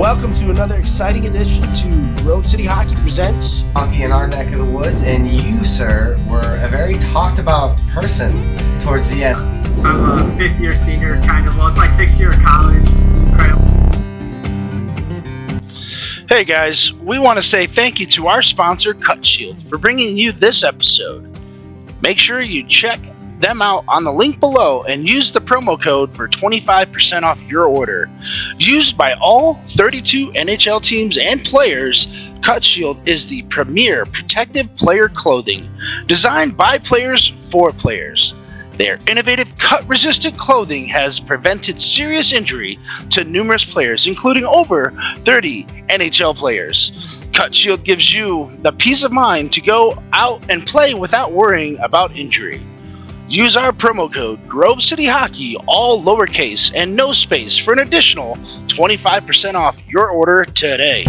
Welcome to another exciting edition to GroveCityHockey Presents Hockey in our neck of the woods, and you, sir, were a very talked about person towards the end. I'm a fifth-year senior, kind of. Well, it's my sixth year of college. Incredible. Hey guys, we want to say thank you to our sponsor, Cut Shield, for bringing you this episode. Make sure you check them out on the link below and use the promo code for 25% off your order. Used by all 32 NHL teams and players, Cut Shield is the premier protective player clothing designed by players for players. Their innovative cut-resistant clothing has prevented serious injury to numerous players, including over 30 NHL players. Cut Shield gives you the peace of mind to go out and play without worrying about injury. Use our promo code GroveCityHockey, all lowercase and no space, for an additional 25% off your order today.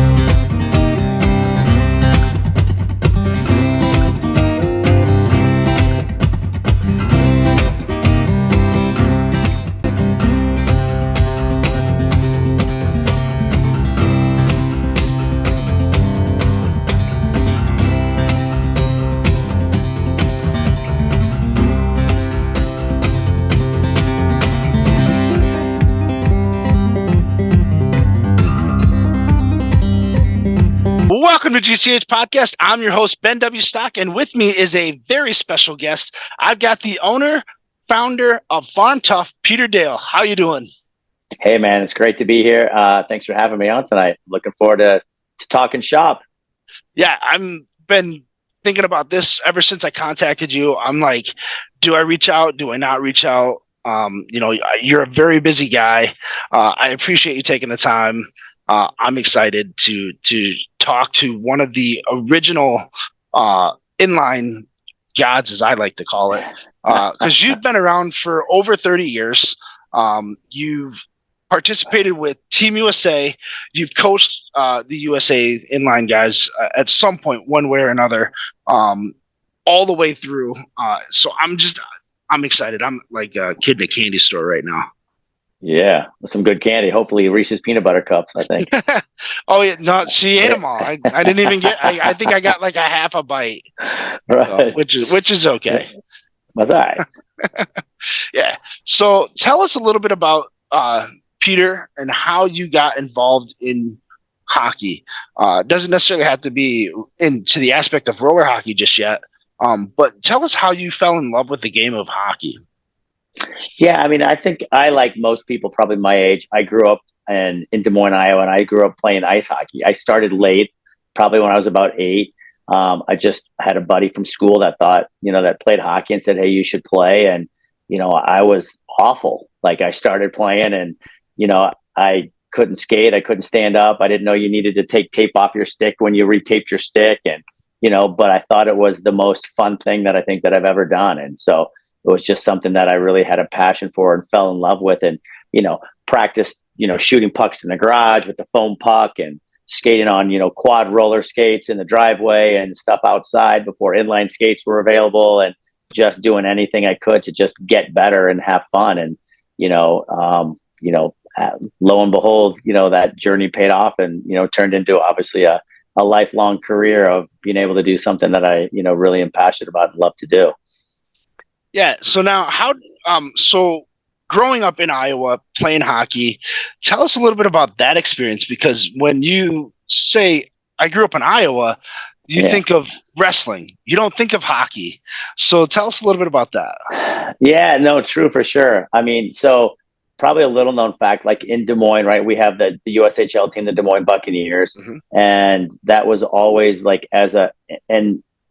Welcome to GCH Podcast. I'm your host, Ben W. Stock, and with me is a very special guest. I've got the owner, founder of Farm Tough, Peter Dale. How you doing? Hey, man, it's great to be here. Thanks for having me on tonight. Looking forward to talking shop. Yeah, I've been thinking about this ever since I contacted you. I'm like, do I reach out? Do I not reach out? You're a very busy guy. I appreciate you taking the time. I'm excited to talk to one of the original inline gods, as I like to call it, because you've been around for over 30 years. You've participated with Team USA. You've coached the USA inline guys at some point, one way or another, all the way through. So I'm excited. I'm like a kid in a candy store right now. Yeah, with some good candy. Hopefully Reese's peanut butter cups, I think. Oh, yeah. No, she ate them all. I didn't even get, I think I got like a half a bite, Right. so, which is okay. That's all right. Yeah. So tell us a little bit about Peter and how you got involved in hockey. Doesn't necessarily have to be into the aspect of roller hockey just yet, but tell us how you fell in love with the game of hockey. Yeah, I mean, I think I, like most people probably my age, I grew up in Des Moines, Iowa, and I grew up playing ice hockey. I started late, probably when I was about 8. I just had a buddy from school that thought, that played hockey and said, hey, you should play. And, I was awful. Like, I started playing and, I couldn't skate. I couldn't stand up. I didn't know you needed to take tape off your stick when you retaped your stick. And, but I thought it was the most fun thing that I think that I've ever done. And so it was just something that I really had a passion for and fell in love with, and, practiced, shooting pucks in the garage with the foam puck and skating on, quad roller skates in the driveway and stuff outside before inline skates were available, and just doing anything I could to just get better and have fun. And, lo and behold, that journey paid off and, turned into obviously a lifelong career of being able to do something that I, really am passionate about and love to do. Yeah. So now so growing up in Iowa, playing hockey, tell us a little bit about that experience, because when you say I grew up in Iowa, you think of wrestling. You don't think of hockey. So tell us a little bit about that. Yeah, no, true for sure. I mean, so probably a little known fact, like in Des Moines, right? We have the USHL team, the Des Moines Buccaneers. Mm-hmm. And that was always like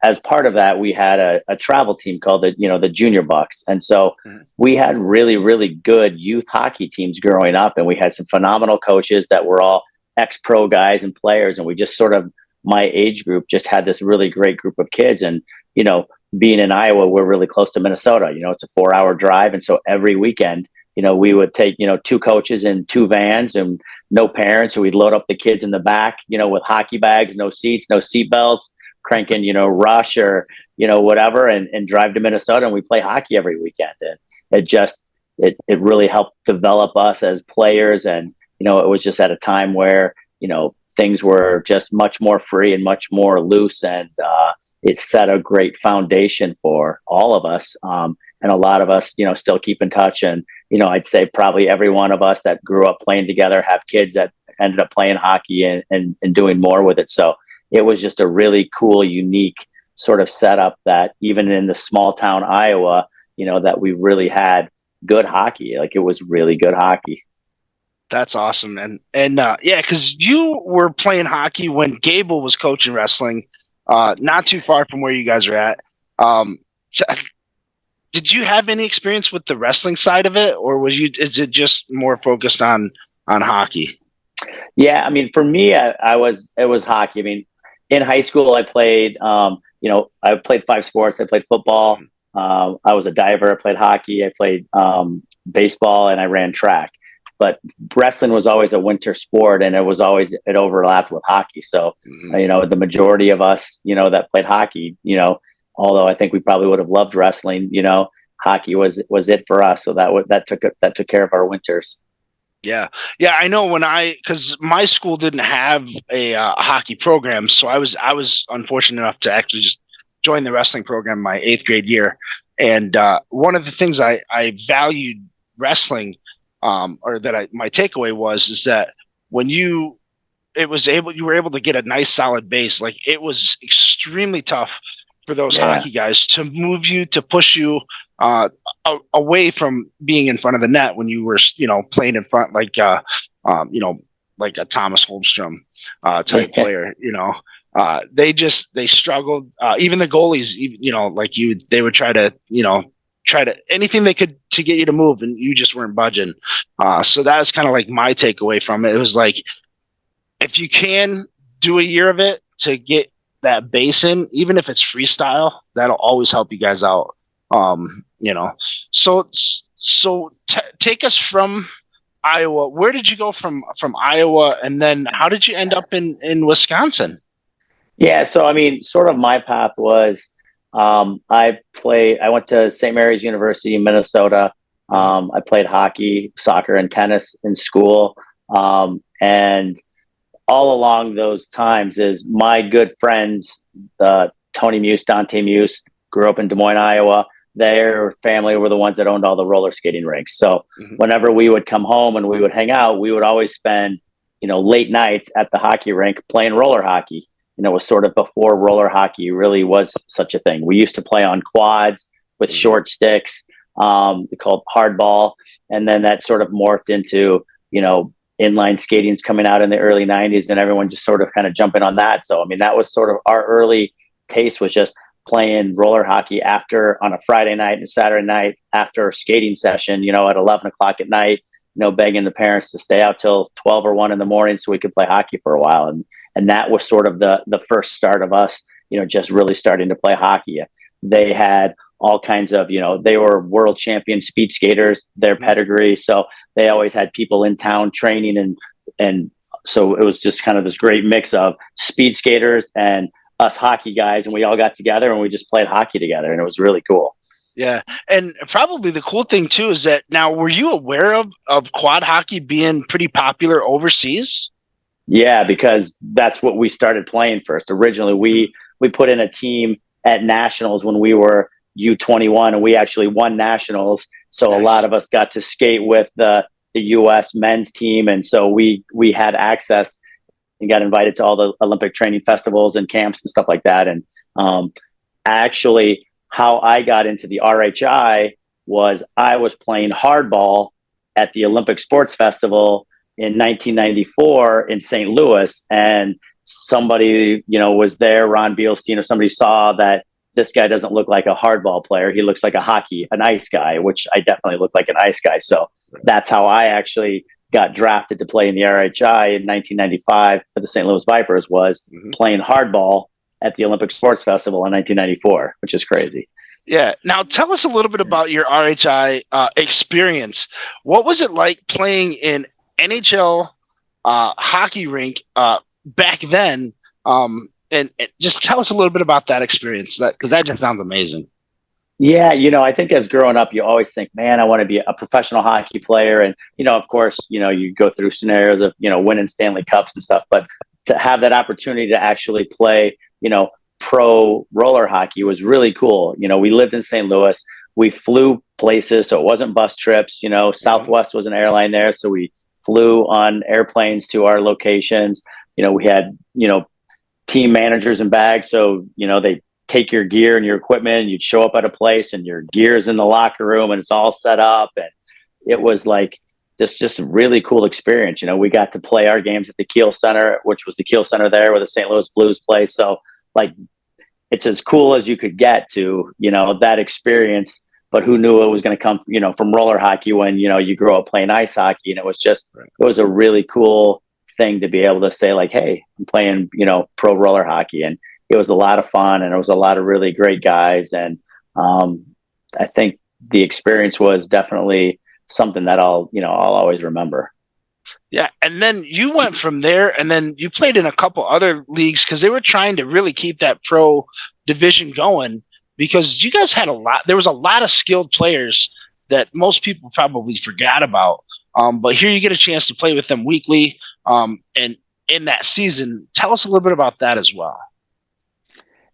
as part of that, we had a travel team called the Junior Bucks. And so we had really, really good youth hockey teams growing up. And we had some phenomenal coaches that were all ex-pro guys and players. And we just sort of, my age group just had this really great group of kids. And, being in Iowa, we're really close to Minnesota. It's a 4-hour drive. And so every weekend, we would take, 2 coaches in 2 vans and no parents. So we'd load up the kids in the back, with hockey bags, no seats, no seat belts, cranking, Rush or, whatever, and drive to Minnesota, and we play hockey every weekend. And it really helped develop us as players. And, it was just at a time where, things were just much more free and much more loose, and it set a great foundation for all of us. And a lot of us, still keep in touch. And, I'd say probably every one of us that grew up playing together have kids that ended up playing hockey and doing more with it. So it was just a really cool, unique sort of setup that even in the small town Iowa, that we really had good hockey. Like, it was really good hockey. That's awesome. And yeah, because you were playing hockey when Gable was coaching wrestling, not too far from where you guys are at. So, did you have any experience with the wrestling side of it, or is it just more focused on hockey? Yeah, I mean, for me, it was hockey. I mean, in high school, I played, I played 5 sports. I played football. I was a diver. I played hockey. I played baseball, and I ran track. But wrestling was always a winter sport, and it overlapped with hockey. So, the majority of us, that played hockey, although I think we probably would have loved wrestling, hockey was it for us. So that took care of our winters. Yeah. I know because my school didn't have a hockey program, so I was unfortunate enough to actually just join the wrestling program my 8th grade year. And one of the things I valued wrestling, my takeaway is that when you were able to get a nice solid base. Like, it was extremely tough for those hockey guys to move you, to push you away from being in front of the net when you were, playing in front, like like a Thomas Holmstrom type player. They struggled. Even the goalies, like they would try to anything they could to get you to move, and you just weren't budging. So that was kind of like my takeaway from it. It was like, if you can do a year of it to get that base in, even if it's freestyle, that'll always help you guys out. So take us from Iowa. Where did you go from Iowa, and then how did you end up in Wisconsin? Yeah, so I mean, sort of my path was, I went to St. Mary's University in Minnesota. I played hockey, soccer, and tennis in school. And all along those times is my good friends, Tony Muse, Dante Muse, grew up in Des Moines, Iowa. Their family were the ones that owned all the roller skating rinks. So whenever we would come home and we would hang out, we would always spend, late nights at the hockey rink playing roller hockey. It was sort of before roller hockey really was such a thing. We used to play on quads with short sticks, called hardball. And then that sort of morphed into, inline skating's coming out in the early 90s, and everyone just sort of kind of jumping on that. So, I mean, that was sort of our early taste, was just playing roller hockey on a Friday night and Saturday night after a skating session, at 11 o'clock at night, begging the parents to stay out till 12 or 1 in the morning so we could play hockey for a while. And that was sort of the first start of us, just really starting to play hockey. They had all kinds of, they were world champion speed skaters, their pedigree. So they always had people in town training. And so it was just kind of this great mix of speed skaters and us hockey guys. And we all got together and we just played hockey together. And it was really cool. Yeah. And probably the cool thing too is that, now, were you aware of quad hockey being pretty popular overseas? Yeah, because that's what we started playing first. Originally, we put in a team at nationals when we were U21, and we actually won nationals. So nice. A lot of us got to skate with the U.S. men's team, and so we had access and got invited to all the Olympic training festivals and camps and stuff like that. And actually, how I got into the RHI was I was playing hardball at the Olympic Sports Festival in 1994 in St. Louis, and somebody, was there, Ron Bielstein, or somebody saw that this guy doesn't look like a hardball player. He looks like an ice guy, which I definitely look like an ice guy. So that's how I actually got drafted to play in the RHI in 1995 for the St. Louis Vipers, was playing hardball at the Olympic Sports Festival in 1994, which is crazy. Yeah. Now tell us a little bit about your RHI experience. What was it like playing in NHL hockey rink back then? And just tell us a little bit about that experience, because that just sounds amazing. Yeah, I think as growing up, you always think, man, I want to be a professional hockey player. And, of course, you go through scenarios of, winning Stanley Cups and stuff. But to have that opportunity to actually play, pro roller hockey was really cool. We lived in St. Louis. We flew places, so it wasn't bus trips. Southwest was an airline there. So we flew on airplanes to our locations. We had, team managers and bags. So, they take your gear and your equipment, and you'd show up at a place and your gear's in the locker room and it's all set up. And it was like just a really cool experience. We got to play our games at the Kiel Center, which was the Kiel Center there where the St. Louis Blues play. So like, it's as cool as you could get to, that experience, but who knew it was going to come, from roller hockey when, you grew up playing ice hockey. And it was just, it was a really cool thing to be able to say like, hey, I'm playing, pro roller hockey. And it was a lot of fun, and it was a lot of really great guys. And I think the experience was definitely something that I'll always remember. Yeah. And then you went from there, and then you played in a couple other leagues because they were trying to really keep that pro division going, because you guys had there was a lot of skilled players that most people probably forgot about. But here you get a chance to play with them weekly. And in that season, tell us a little bit about that as well.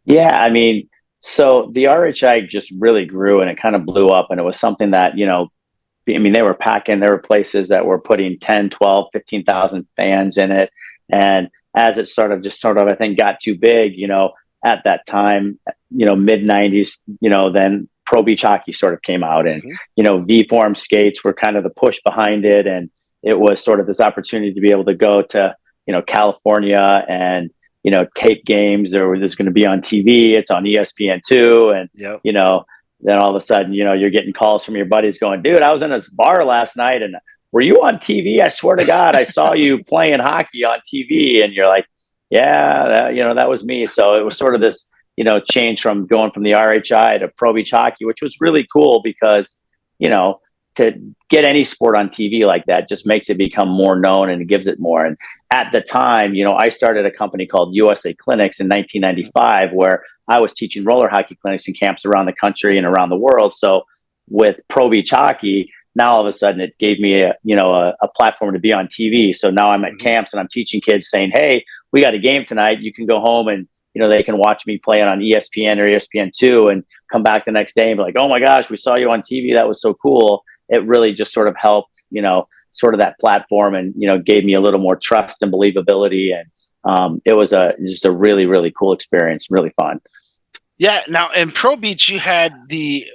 Yeah, I mean, so the RHI just really grew, and it kind of blew up, and it was something that, they were packing, there were places that were putting 10, 12, 15,000 fans in it. And as it sort of, I think, got too big, at that time, mid 90s, then Pro Beach Hockey sort of came out, and, V-form skates were kind of the push behind it. And it was sort of this opportunity to be able to go to, California and, tape games. There's going to be on TV. It's on ESPN2. And, then all of a sudden, you're getting calls from your buddies going, dude, I was in this bar last night, and were you on TV? I swear to God, I saw you playing hockey on TV. And you're like, yeah, that was me. So it was sort of this, change from going from the RHI to Pro Beach Hockey, which was really cool because, to get any sport on TV like that just makes it become more known, and it gives it more. And at the time, I started a company called USA Clinics in 1995, where I was teaching roller hockey clinics and camps around the country and around the world. So with Pro Beach Hockey, now all of a sudden it gave me a platform to be on TV. So now I'm at camps and I'm teaching kids, saying, hey, we got a game tonight. You can go home and, they can watch me play it on ESPN or ESPN2 and come back the next day and be like, oh my gosh, we saw you on TV. That was so cool. It really just sort of helped, sort of that platform, and, gave me a little more trust and believability. And it was just a really, really cool experience. Really fun. Yeah. Now in Pro Beach, you had the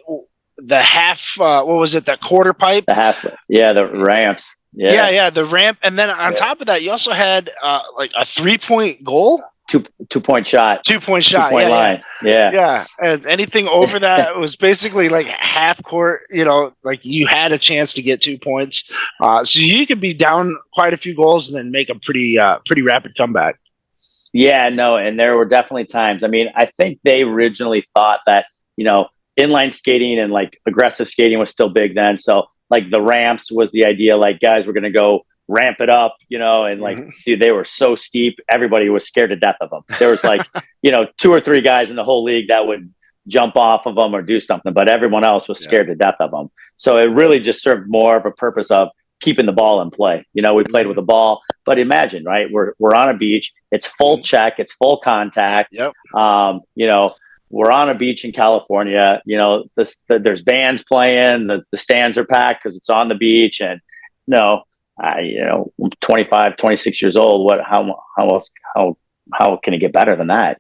half, what was it? That quarter pipe? The half. Yeah. The ramps. Yeah. The ramp. And then on top of that, you also had like a 3-point goal. 2-point shot. 2-point shot. 2-point line. Yeah. And anything over that was basically like half court, like you had a chance to get 2 points. So you could be down quite a few goals and then make a pretty rapid comeback. Yeah, no. And there were definitely times. I mean, I think they originally thought that, inline skating and like aggressive skating was still big then. So like the ramps was the idea, like, guys, we're going to go ramp it up, and like, dude, they were so steep. Everybody was scared to death of them. There was like, 2 or 3 guys in the whole league that would jump off of them or do something, but everyone else was scared to death of them. So it really just served more of a purpose of keeping the ball in play. We played with the ball, but imagine, right? We're on a beach. It's full check. It's full contact. Yep. We're on a beach in California. There's bands playing. The stands are packed because it's on the beach. And I'm 25, 26 years old. How can it get better than that?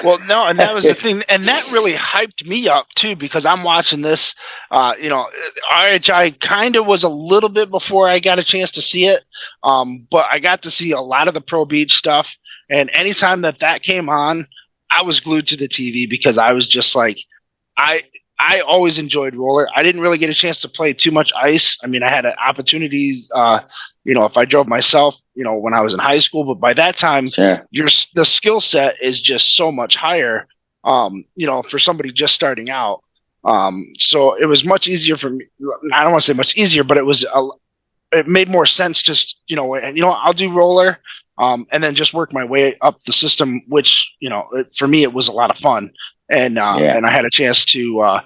Well, no, and that was the thing, and that really hyped me up too, because I'm watching this. RHI kind of was a little bit before I got a chance to see it, but I got to see a lot of the Pro Beach stuff, and anytime that came on, I was glued to the TV because I was just like, I always enjoyed roller. I didn't really get a chance to play too much ice. I mean, I had opportunities, if I drove myself, when I was in high school, but by that time, the skill set is just so much higher, for somebody just starting out. So it was much easier for me. I don't want to say much easier, but it made more sense to, I'll do roller, and then just work my way up the system, which, for me, it was a lot of fun. and I had a chance to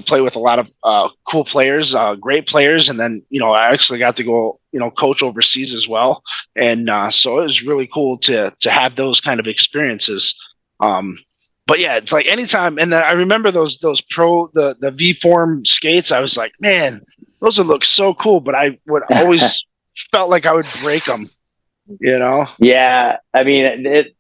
play with a lot of cool players, great players, and then I actually got to go coach overseas as well, and so it was really cool to have those kind of experiences. But yeah, it's like anytime, and then I remember those the V form skates. I was like, man, those would look so cool, but I would always felt like I would break them. Yeah, I mean,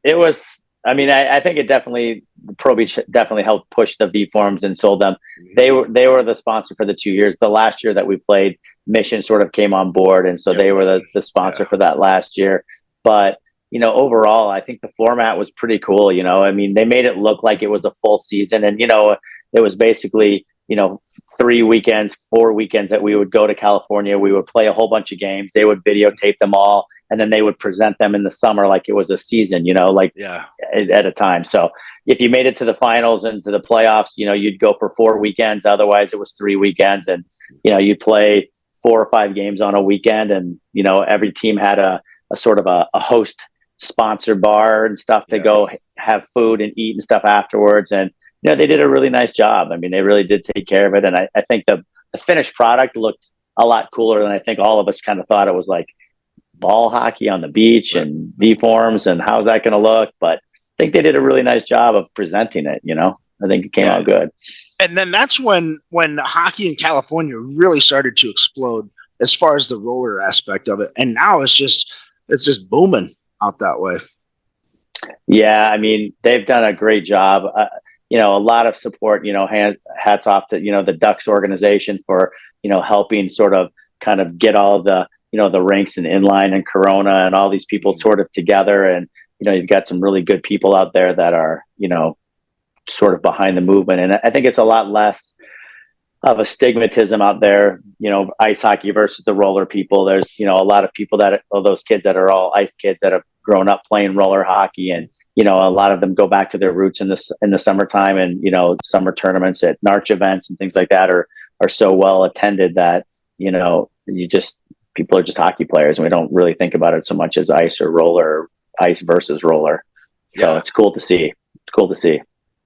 it was. I mean, I think it definitely Pro Beach definitely helped push the V forms and sold them. They were the sponsor for the 2 years. The last year that we played, Mission sort of came on board, and so they were the sponsor for that last year. But overall, I think the format was pretty cool. I mean, they made it look like it was a full season, and it was basically 3 weekends, 4 weekends that we would go to California. We would play a whole bunch of games. They would videotape them all, and then they would present them in the summer like it was a season, at a time. So if you made it to the finals and to the playoffs, you'd go for 4 weekends. Otherwise, it was 3 weekends, and you'd play 4 or 5 games on a weekend, and every team had a sort of a host sponsor bar and stuff to go have food and eat and stuff afterwards. And they did a really nice job. I mean, they really did take care of it. And I think the finished product looked a lot cooler than I think all of us kind of thought. It was like ball hockey on the beach and V forms, and how's that going to look? But I think they did a really nice job of presenting it. I think it came out good. And then that's when hockey in California really started to explode as far as the roller aspect of it. And now it's just booming out that way. Yeah, I mean, they've done a great job. A lot of support. Hats off to the Ducks organization for helping sort of kind of get all the the rinks and Inline and Corona and all these people sort of together. And you've got some really good people out there that are sort of behind the movement. And I think it's a lot less of a stigmatism out there, ice hockey versus the roller people. There's, a lot of people those kids that are all ice kids that have grown up playing roller hockey, and, a lot of them go back to their roots in the summertime, and, summer tournaments at NARCH events and things like that are so well attended that, people are just hockey players, and we don't really think about it so much as ice or roller, ice versus roller. So it's cool to see. It's cool to see.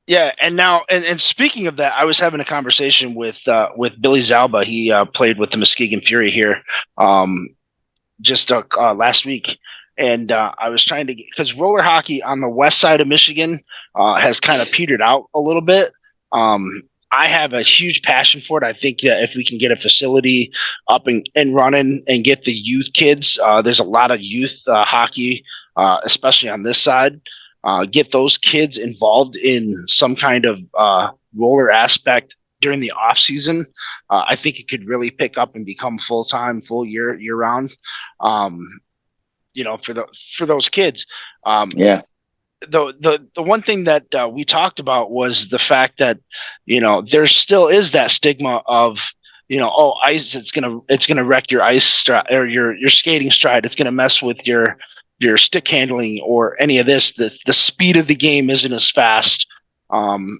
Yeah, and now, and speaking of that, I was having a conversation with Billy Zalba. He played with the Muskegon Fury here just last week, and I was trying to, because roller hockey on the west side of Michigan has kind of petered out a little bit. I have a huge passion for it. I think that if we can get a facility up and running and get the youth kids, there's a lot of youth hockey, especially on this side. Get those kids involved in some kind of roller aspect during the off season. I think it could really pick up and become full-time, full year round. For those kids. The one thing that we talked about was the fact that there still is that stigma of ice. It's gonna wreck your ice stride or your skating stride. It's gonna mess with your stick handling or any of this. The speed of the game isn't as fast, and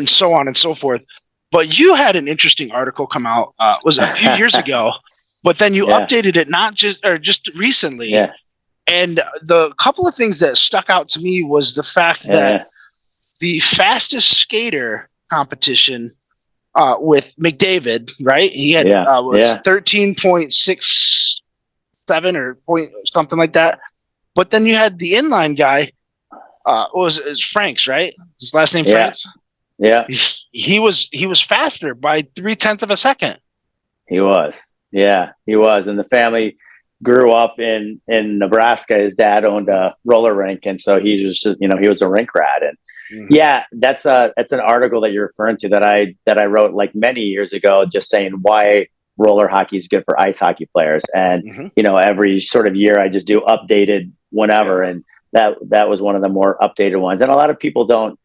so on and so forth. But you had an interesting article come out, was a few years ago, but then you updated it just recently. Yeah. And the couple of things that stuck out to me was the fact that the fastest skater competition with McDavid, right? He had 13.67 or point something like that. But then you had the inline guy. It's Franks, right? His last name Franks. Yeah. He was faster by 0.3 of a second. He was. Yeah, he was. And the family grew up in Nebraska. His dad owned a roller rink, and so he was just, he was a rink rat. And that's an article that you're referring to that I wrote like many years ago, just saying why roller hockey is good for ice hockey players. And every sort of year I just do updated whenever, and that was one of the more updated ones. And a lot of people don't.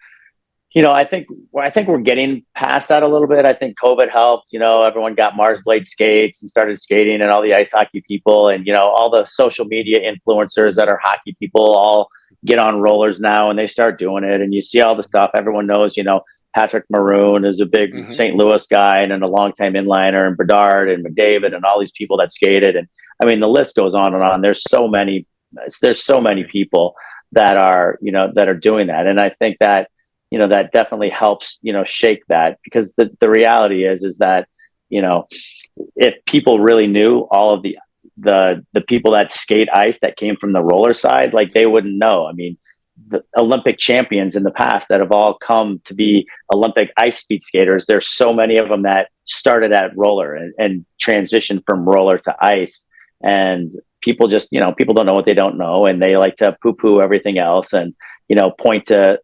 I think we're getting past that a little bit. I think COVID helped. Everyone got Mars Blade skates and started skating, and all the ice hockey people and all the social media influencers that are hockey people all get on rollers now, and they start doing it. And you see all the stuff. Everyone knows, Patrick Maroon is a big St. Louis guy and a longtime inliner, and Bedard and McDavid and all these people that skated. And I mean, the list goes on and on. There's so many people that are doing that. And I think that, that definitely helps, shake that, because the reality is that, if people really knew all of the people that skate ice that came from the roller side, like, they wouldn't know. I mean, the Olympic champions in the past that have all come to be Olympic ice speed skaters, there's so many of them that started at roller and transitioned from roller to ice. And people just, people don't know what they don't know, and they like to poo-poo everything else, and, point to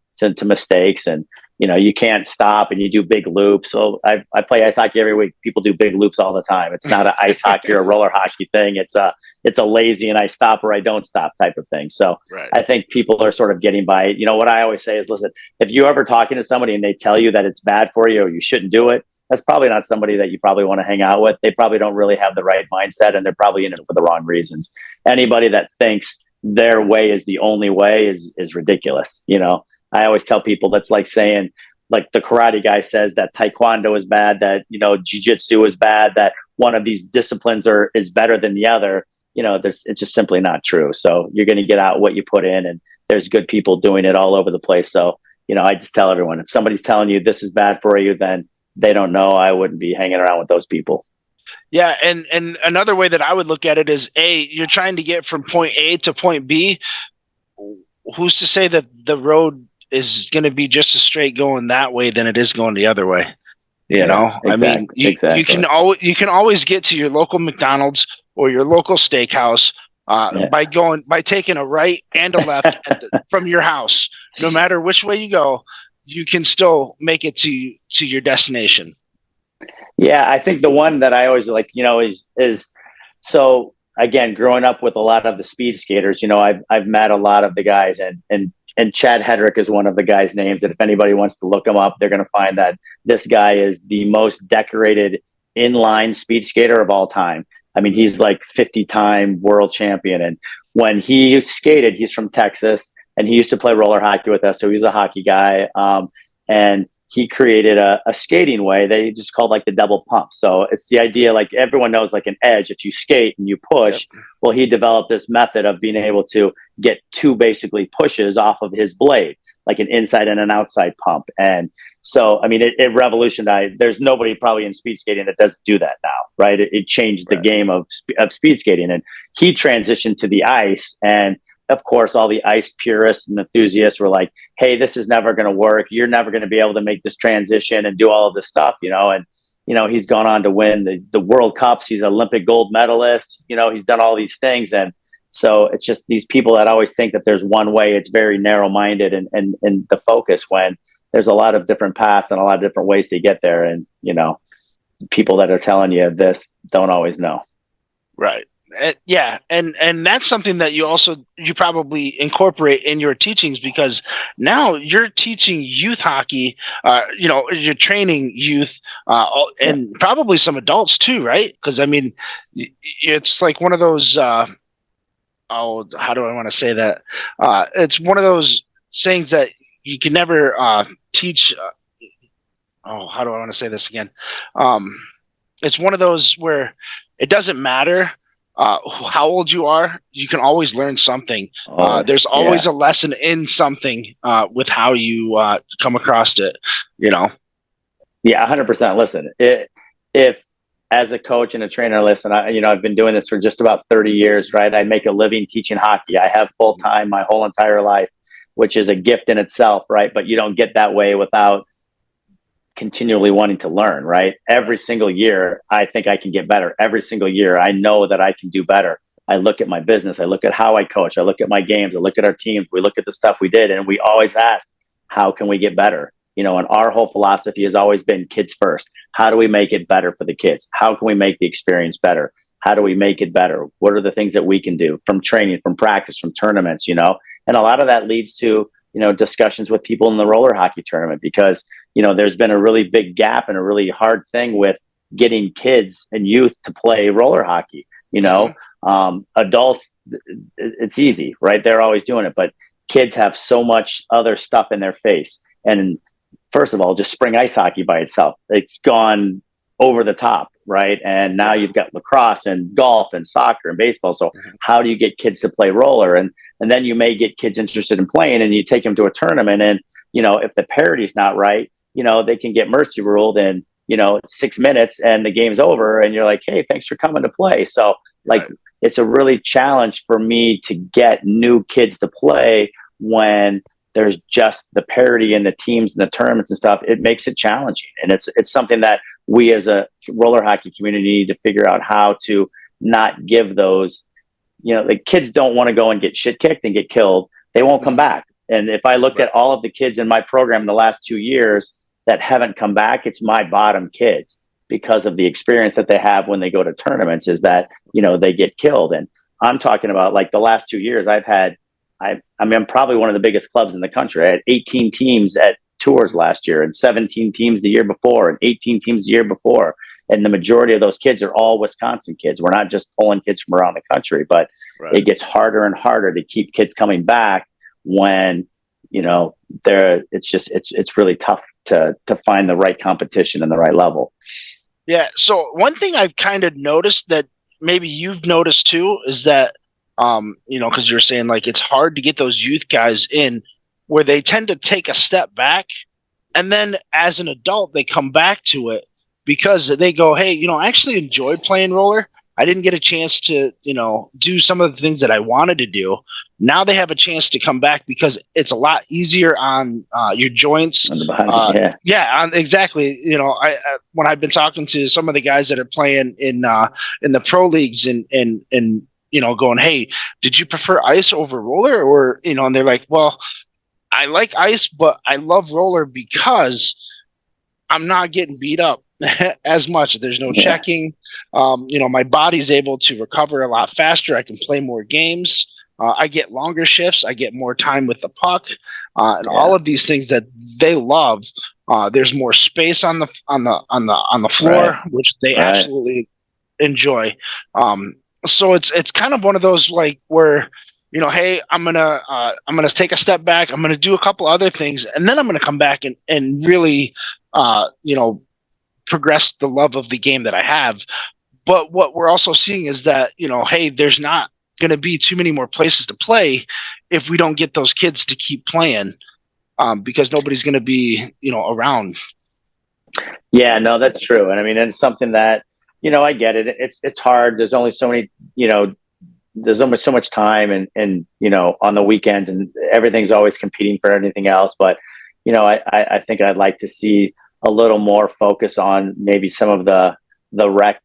mistakes, and, you can't stop, and you do big loops. So I play ice hockey every week. People do big loops all the time. It's not an ice hockey or a roller hockey thing. It's a lazy and I stop or I don't stop type of thing. So Right. I think people are sort of getting by. What I always say is, listen, if you ever talking to somebody and they tell you that it's bad for you or you shouldn't do it, that's probably not somebody that you probably want to hang out with. They probably don't really have the right mindset, and they're probably in it for the wrong reasons. Anybody that thinks their way is the only way is ridiculous. I always tell people, that's like saying, like, the karate guy says that taekwondo is bad, that, jiu-jitsu is bad, that one of these disciplines is better than the other. It's just simply not true. So you're going to get out what you put in, and there's good people doing it all over the place. So, I just tell everyone, if somebody's telling you this is bad for you, then they don't know. I wouldn't be hanging around with those people. Yeah, and another way that I would look at it is, you're trying to get from point A to point B. Who's to say that the road is going to be just as straight going that way than it is going the other way? Exactly, I mean, you can always get to your local McDonald's or your local steakhouse by taking a right and a left from your house. No matter which way you go, you can still make it to your destination. Yeah, I think the one that I always like, is so, again, growing up with a lot of the speed skaters, I've met a lot of the guys, and Chad Hedrick is one of the guys' names that if anybody wants to look him up, they're going to find that this guy is the most decorated inline speed skater of all time. I mean, he's like 50-time world champion. And when he skated, he's from Texas, and he used to play roller hockey with us. So he's a hockey guy. And he created a skating way they just called, like, the double pump. So it's the idea, like, everyone knows, like, an edge, if you skate and you push. Yep. Well, he developed this method of being able to get two basically pushes off of his blade, like an inside and an outside pump. And so, I mean, it revolutionized. There's nobody probably in speed skating that doesn't do that now, right? It changed the game of speed skating. And he transitioned to the ice, and of course, all the ice purists and enthusiasts were like, hey, this is never going to work. You're never going to be able to make this transition and do all of this stuff, and, he's gone on to win the World Cups. He's an Olympic gold medalist. He's done all these things. And so it's just these people that always think that there's one way. It's very narrow minded and the focus, when there's a lot of different paths and a lot of different ways to get there. And, people that are telling you this don't always know. Right. Yeah, and that's something that you probably incorporate in your teachings, because now you're teaching youth hockey. You're training youth and probably some adults too, right? Because I mean, it's like one of those. How do I want to say that? It's one of those sayings that you can never teach. How do I want to say this again? It's one of those where it doesn't matter how old you are, you can always learn something. There's always a lesson in something with how you come across it, Yeah, 100%. Listen, if as a coach and a trainer, listen, I've been doing this for just about 30 years, right? I make a living teaching hockey. I have full time my whole entire life, which is a gift in itself, right? But you don't get that way without continually wanting to learn, right? Every single year, I think I can get better. Every single year, I know that I can do better. I look at my business. I look at how I coach. I look at my games. I look at our teams. We look at the stuff we did, and we always ask, how can we get better? And our whole philosophy has always been kids first. How do we make it better for the kids? How can we make the experience better? How do we make it better? What are the things that we can do from training, from practice, from tournaments, And a lot of that leads to, discussions with people in the roller hockey tournament, because, there's been a really big gap and a really hard thing with getting kids and youth to play roller hockey. Adults, it's easy, right? They're always doing it, but kids have so much other stuff in their face. And first of all, just spring ice hockey by itself, it's gone over the top, right? And now you've got lacrosse and golf and soccer and baseball. So how do you get kids to play roller? And then you may get kids interested in playing, and you take them to a tournament, and if the parity's not right, they can get mercy ruled in 6 minutes and the game's over, and you're like, hey, thanks for coming to play. So like, right. It's a really challenge for me to get new kids to play when there's just the parity in the teams and the tournaments and stuff. It makes it challenging, and it's something that we as a roller hockey community need to figure out how to not give those. The kids don't want to go and get shit kicked and get killed. They won't come back. And if I looked at all of the kids in my program in the last 2 years that haven't come back, it's my bottom kids, because of the experience that they have when they go to tournaments, is that, they get killed. And I'm talking about like the last 2 years I'm probably one of the biggest clubs in the country. I had 18 teams at tours last year, and 17 teams the year before, and 18 teams the year before. And the majority of those kids are all Wisconsin kids. We're not just pulling kids from around the country, but it gets harder and harder to keep kids coming back when, it's really tough to find the right competition and the right level. Yeah. So one thing I've kind of noticed that maybe you've noticed too is that, because you're saying like it's hard to get those youth guys in, where they tend to take a step back, and then as an adult they come back to it because they go, hey, I actually enjoyed playing roller. I didn't get a chance to, do some of the things that I wanted to do. Now they have a chance to come back because it's a lot easier on your joints. Exactly. I when I've been talking to some of the guys that are playing in the pro leagues and going, hey, did you prefer ice over roller? Or, and they're like, well, I like ice, but I love roller because I'm not getting beat up as much. There's no checking. My body's able to recover a lot faster. I can play more games. I get longer shifts. I get more time with the puck, and all of these things that they love. There's more space on the floor, which they absolutely enjoy. So it's kind of one of those like where, hey, I'm gonna take a step back. I'm gonna do a couple other things, and then I'm gonna come back and really, progress the love of the game that I have. But what we're also seeing is that, hey, there's not going to be too many more places to play if we don't get those kids to keep playing, because nobody's going to be, around. Yeah, no, that's true. And I mean, it's something that, I get it. It's hard. There's only so many, there's almost so much time and, on the weekends, and everything's always competing for anything else. But, I think I'd like to see a little more focus on maybe some of the rec,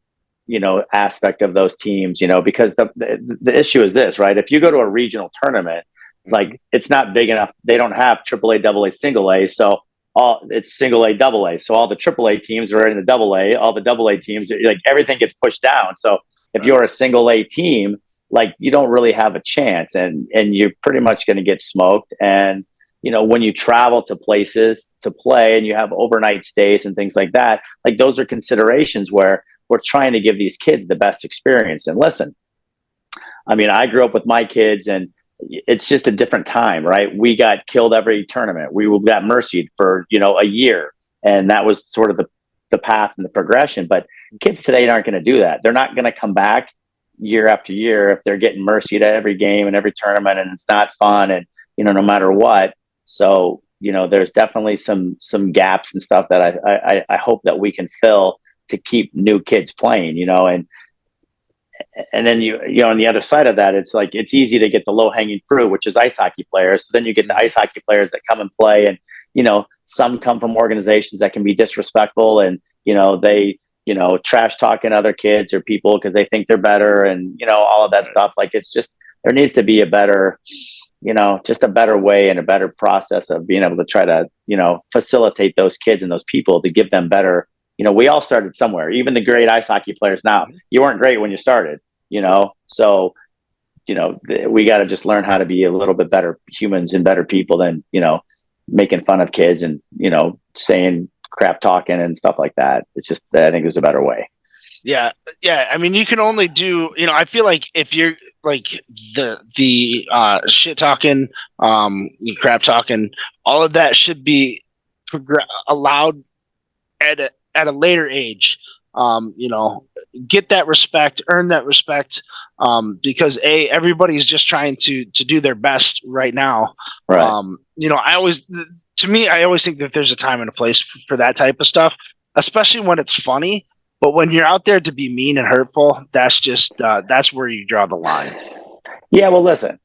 aspect of those teams, because the issue is this, right? If you go to a regional tournament, like it's not big enough. They don't have AAA, AA, single A. So it's single A, double A. So all the AAA teams are in the double A, all the double A teams, like everything gets pushed down. So if you're a single A team, like you don't really have a chance, and you're pretty much going to get smoked. And, when you travel to places to play and you have overnight stays and things like that, like those are considerations where we're trying to give these kids the best experience. And listen, I mean, I grew up with my kids, and it's just a different time, right? We got killed every tournament. We got mercied for, a year. And that was sort of the path and the progression. But kids today aren't going to do that. They're not going to come back year after year if they're getting mercied at every game and every tournament, and it's not fun, and, no matter what. So, there's definitely some gaps and stuff that I hope that we can fill to keep new kids playing, and then on the other side of that, it's like it's easy to get the low hanging fruit, which is ice hockey players. So then you get the ice hockey players that come and play, and some come from organizations that can be disrespectful, and they trash talking other kids or people because they think they're better, and all of that stuff. Like it's just, there needs to be a better, just a better way and a better process of being able to try to facilitate those kids and those people to give them better. We all started somewhere. Even the great ice hockey players now, you weren't great when you started, so, we got to just learn how to be a little bit better humans and better people than, making fun of kids and, saying crap talking and stuff like that. It's just, I think there's a better way. Yeah. I mean, you can only do, I feel like if you're like the shit talking, crap talking, all of that should be allowed at a later age. Get that respect, earn that respect, because everybody's just trying to do their best right now. Right. I always, to me, I always think that there's a time and a place for that type of stuff, especially when it's funny. But when you're out there to be mean and hurtful, that's just that's where you draw the line. Yeah, well, listen,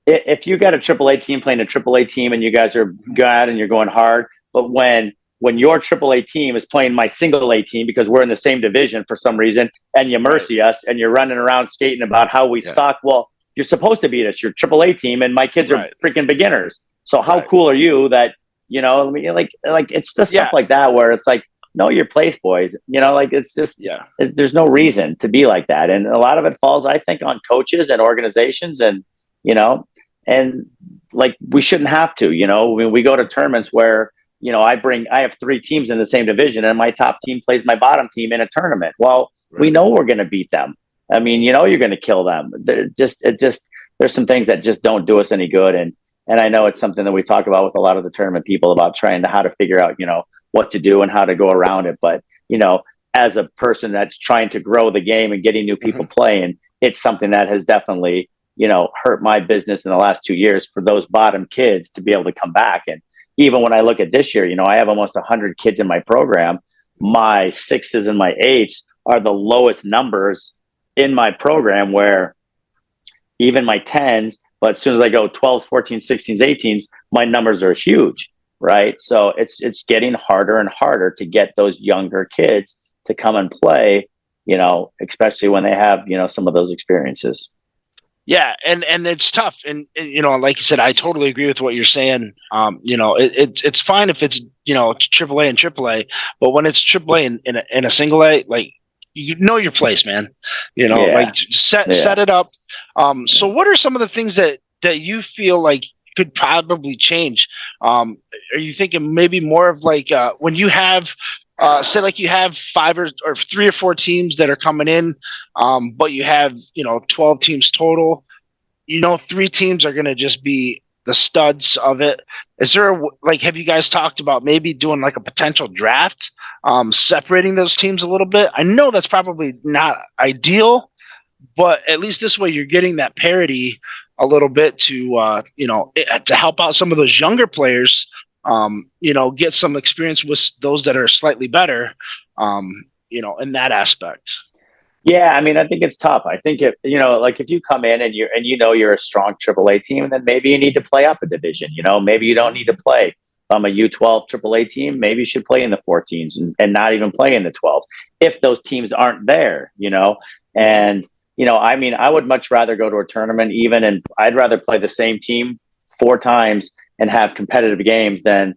if you got a AAA team playing a AAA team and you guys are good and you're going hard, but when your AAA team is playing my single A team because we're in the same division for some reason, and you mercy us and you're running around skating about how we suck, well, you're supposed to beat us. You're AAA team, and my kids are freaking beginners. So how cool are you that I mean, like it's just stuff like that where it's like, know your place, boys. Like it's just there's no reason to be like that, and a lot of it falls, I think, on coaches and organizations, and and like we shouldn't have to. When we go to tournaments where I have 3 teams in the same division, and my top team plays my bottom team in a tournament. Well, we know we're going to beat them. I mean, you're going to kill them. There's some things that just don't do us any good, and I know it's something that we talk about with a lot of the tournament people about trying to how to figure out what to do and how to go around it. But as a person that's trying to grow the game and getting new people playing, it's something that has definitely hurt my business in the last 2 years for those bottom kids to be able to come back. And even when I look at this year, I have almost 100 kids in my program. My 6s and my 8s are the lowest numbers in my program, where even my 10s, but as soon as I go 12s, 14s, 16s, 18s, my numbers are huge, right? So it's getting harder and harder to get those younger kids to come and play, especially when they have, some of those experiences. Yeah, and it's tough, and like you said, I totally agree with what you're saying. It's fine if it's AAA and AAA, but when it's AAA in a single A, like your place, man. Like set it up. So what are some of the things that you feel like could probably change? Are you thinking maybe more of like when you have say like you have 5 or 3 or 4 teams that are coming in, but you have 12 teams total. 3 teams are going to just be the studs of it. Is there have you guys talked about maybe doing like a potential draft, separating those teams a little bit? I know that's probably not ideal, but at least this way you're getting that parity a little bit to to help out some of those younger players. Get some experience with those that are slightly better, in that aspect. Yeah, I mean, I think it's tough. I think if if you come in and you're a strong AAA team, then maybe you need to play up a division. Maybe you don't need to play a U12 AAA team. Maybe you should play in the 14s and not even play in the 12s if those teams aren't there. And I mean, I would much rather go to a tournament and I'd rather play the same team 4 times and have competitive games than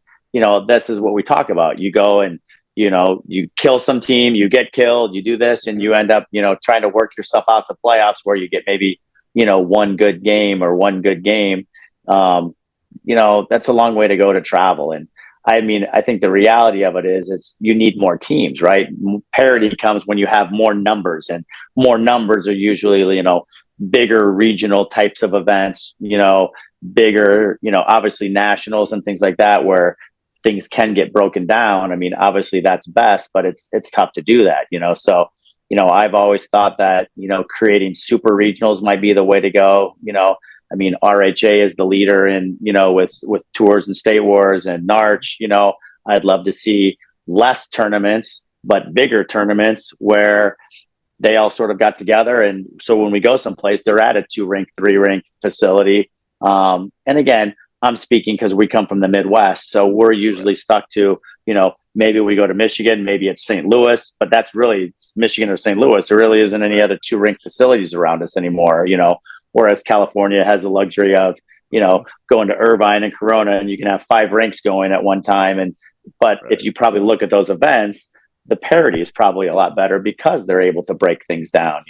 this is what we talk about. You go and you kill some team, you get killed, you do this, and you end up, trying to work yourself out to playoffs where you get maybe, 1 good game or 1 good game. That's a long way to go to travel. And I mean, I think the reality of it is you need more teams, right? Parity comes when you have more numbers, and more numbers are usually, bigger regional types of events, bigger, obviously nationals and things like that, where things can get broken down. I mean, obviously that's best, but it's tough to do that, So, I've always thought that, creating super regionals might be the way to go. I mean, RHA is the leader in, with tours and state wars and NARCH. I'd love to see less tournaments, but bigger tournaments where they all sort of got together. And so when we go someplace, they're at a 2-rink, 3-rink facility. And again, I'm speaking because we come from the Midwest. So we're usually stuck to, maybe we go to Michigan, maybe it's St. Louis, but that's really Michigan or St. Louis. There really isn't any other 2-rink facilities around us anymore, whereas California has the luxury of, going to Irvine and Corona, and you can have 5 rinks going at one time. But if you probably look at those events, the parity is probably a lot better because they're able to break things down,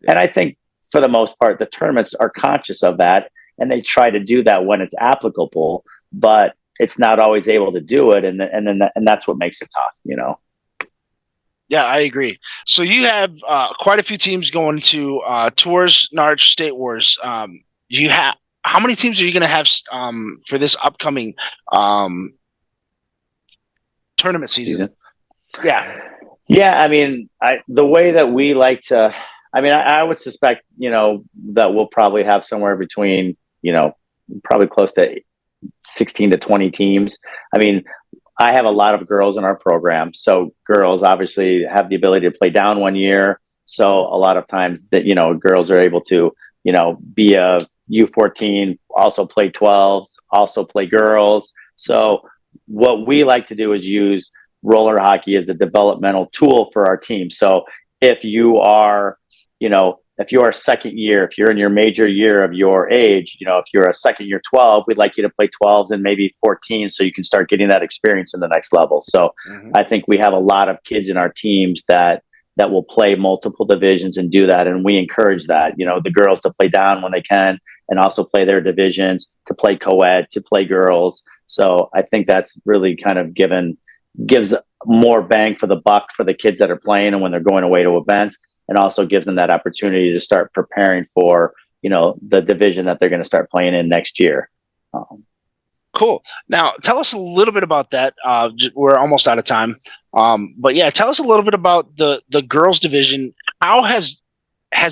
And I think for the most part, the tournaments are conscious of that, and they try to do that when it's applicable, but it's not always able to do it. And that's what makes it tough, Yeah, I agree. So you have quite a few teams going to tours, NARCH, State Wars. How many teams are you going to have for this upcoming tournament season? Yeah. I mean, the way that we like to, I would suspect, that we'll probably have somewhere between, probably close to 16 to 20 teams. I mean, I have a lot of girls in our program. So girls obviously have the ability to play down 1 year. So a lot of times that, girls are able to, be a U14, also play 12s, also play girls. So what we like to do is use roller hockey as a developmental tool for our team. So if you are, if you are second year, if you're in your major year of your age, if you're a second year 12, we'd like you to play 12s and maybe 14 so you can start getting that experience in the next level. So I think we have a lot of kids in our teams that will play multiple divisions and do that. And we encourage that, the girls to play down when they can and also play their divisions, to play co-ed, to play girls. So I think that's really kind of gives more bang for the buck for the kids that are playing and when they're going away to events, and also gives them that opportunity to start preparing for, the division that they're going to start playing in next year. Cool. Now, tell us a little bit about that. We're almost out of time. But yeah, tell us a little bit about the girls division. How has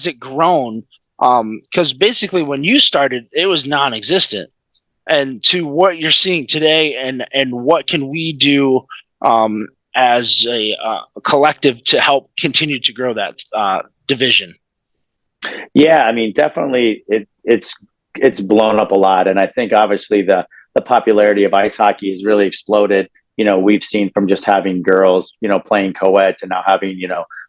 it grown? Because basically when you started, it was non-existent. And to what you're seeing today, and what can we do as a collective to help continue to grow that division? Yeah, I mean, definitely it's blown up a lot. And I think obviously the popularity of ice hockey has really exploded. We've seen from just having girls, playing co-ed to now having,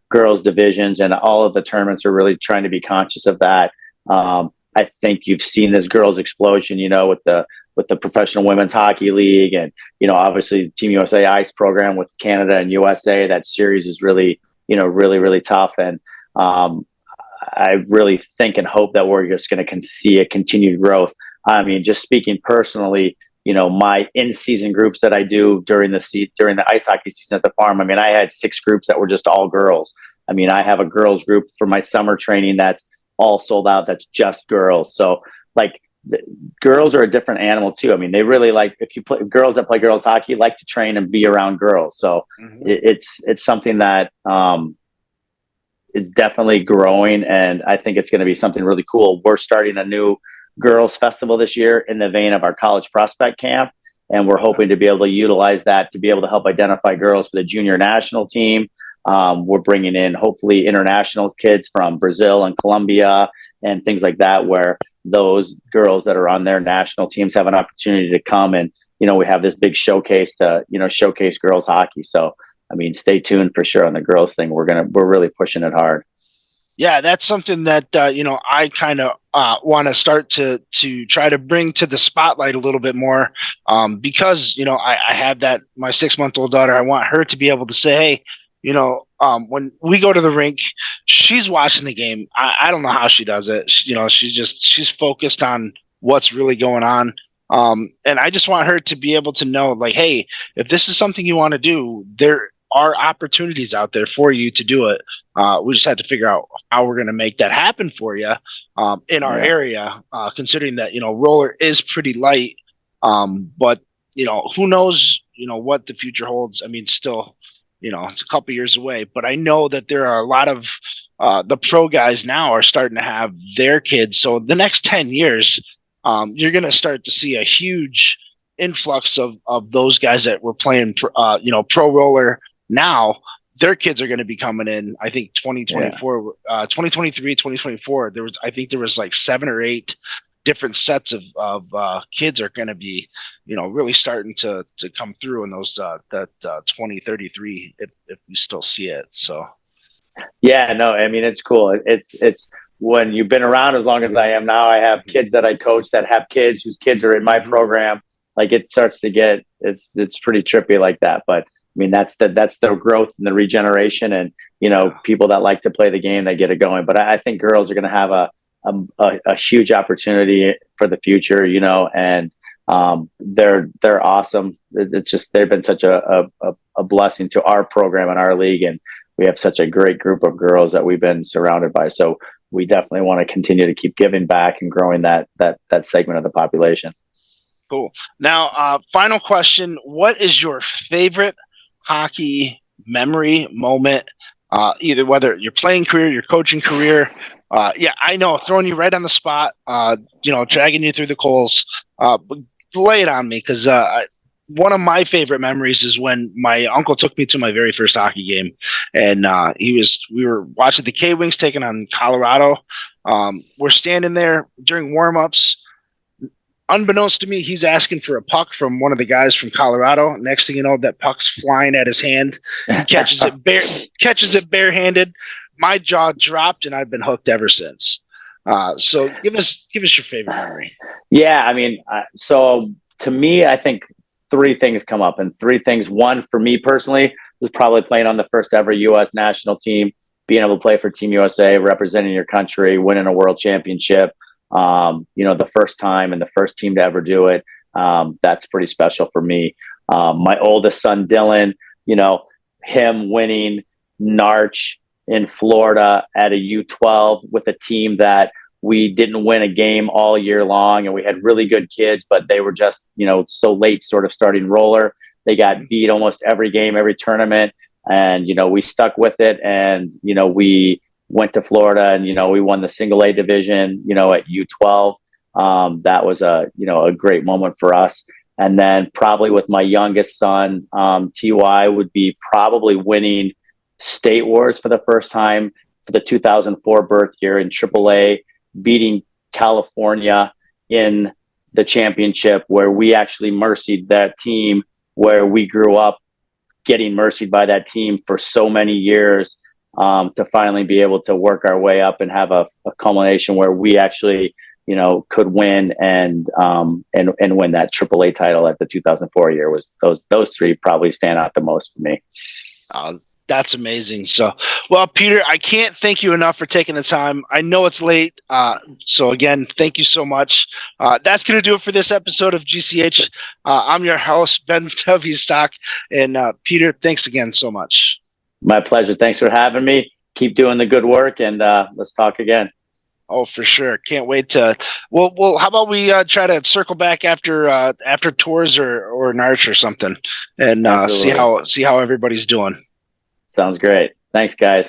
girls divisions, and all of the tournaments are really trying to be conscious of that. I think you've seen this girls explosion, with the Professional Women's Hockey League, and, obviously Team USA Ice program with Canada and USA. That series is really, really, really tough. And I really think and hope that we're just going to see a continued growth. I mean, just speaking personally, my in-season groups that I do during the ice hockey season at the farm. I mean, I had 6 groups that were just all girls. I mean, I have a girls group for my summer training that's all sold out. That's just girls. So like, the girls are a different animal too. I mean, they really like, if you play girls that play girls hockey, like to train and be around girls. So it's something that is definitely growing, and I think it's going to be something really cool. We're starting a new girls festival this year in the vein of our college prospect camp, and we're hoping to be able to utilize that to be able to help identify girls for the junior national team. We're bringing in hopefully international kids from Brazil and Colombia and things like that, where those girls that are on their national teams have an opportunity to come, and we have this big showcase to showcase girls hockey. So I mean, stay tuned for sure on the girls thing. We're really pushing it hard. Yeah, that's something that I kind of want to start to try to bring to the spotlight a little bit more, because I have that my 6-month-old daughter. I want her to be able to say, hey, when we go to the rink, she's watching the game. I don't know how she does it. She's focused on what's really going on. And I just want her to be able to know, like, hey, if this is something you want to do, there are opportunities out there for you to do it. We just had to figure out how we're going to make that happen for you in our area, considering that, roller is pretty light. But, who knows, what the future holds. I mean, still, it's a couple years away, but I know that there are a lot of the pro guys now are starting to have their kids. So the next 10 years, you're going to start to see a huge influx of those guys that were playing, pro roller now. Their kids are going to be coming in. I think 2024, 2023, 2024. There was like 7 or 8 different sets of kids are going to be, really starting to come through in those that 2033 if we still see it. So. Yeah, no, I mean, it's cool. It's when you've been around as long as I am now. I have kids that I coach that have kids whose kids are in my program. Like, it starts to get it's pretty trippy like that. But I mean, that's the growth and the regeneration, and people that like to play the game, they get it going. But I think girls are going to have a huge opportunity for the future, and they're awesome. It's just they've been such a blessing to our program and our league, and we have such a great group of girls that we've been surrounded by. So we definitely want to continue to keep giving back and growing that segment of the population. Cool. Now, final question: what is your favorite hockey memory moment? Either whether your playing career, your coaching career. Yeah, I know, throwing you right on the spot. Dragging you through the coals. But lay it on me, because one of my favorite memories is when my uncle took me to my very first hockey game, and we were watching the K-Wings taking on Colorado. We're standing there during warm-ups. Unbeknownst to me, he's asking for a puck from one of the guys from Colorado. Next thing you know, that puck's flying at his hand. He catches it barehanded. My jaw dropped, and I've been hooked ever since. So give us your favorite memory. Yeah, I mean, so to me, I think three things come up, and three things. One, for me personally, was probably playing on the first ever U.S. national team, being able to play for Team USA, representing your country, winning a world championship. The first time and the first team to ever do it. That's pretty special for me. My oldest son, Dylan, him winning Narch in Florida at a U12 with a team that we didn't win a game all year long, and we had really good kids, but they were just, so late sort of starting roller. They got beat almost every game, every tournament. And, we stuck with it, and, we went to Florida, and, we won the single A division, at U12. That was a great moment for us. And then probably with my youngest son, TY, would be probably winning State Wars for the first time for the 2004 birth year in AAA, beating California in the championship, where we actually mercied that team, where we grew up getting mercied by that team for so many years, to finally be able to work our way up and have a culmination where we actually, could win and win that AAA title at the 2004 year. Was those three probably stand out the most for me. That's amazing. So, well, Peter, I can't thank you enough for taking the time. I know it's late. So again, thank you so much. That's going to do it for this episode of GCH. I'm your host, Ben W. Stock. And Peter, thanks again so much. My pleasure. Thanks for having me. Keep doing the good work, and let's talk again. Oh, for sure. Can't wait to. Well. How about we try to circle back after tours or Narch or something, and see how everybody's doing. Sounds great. Thanks, guys.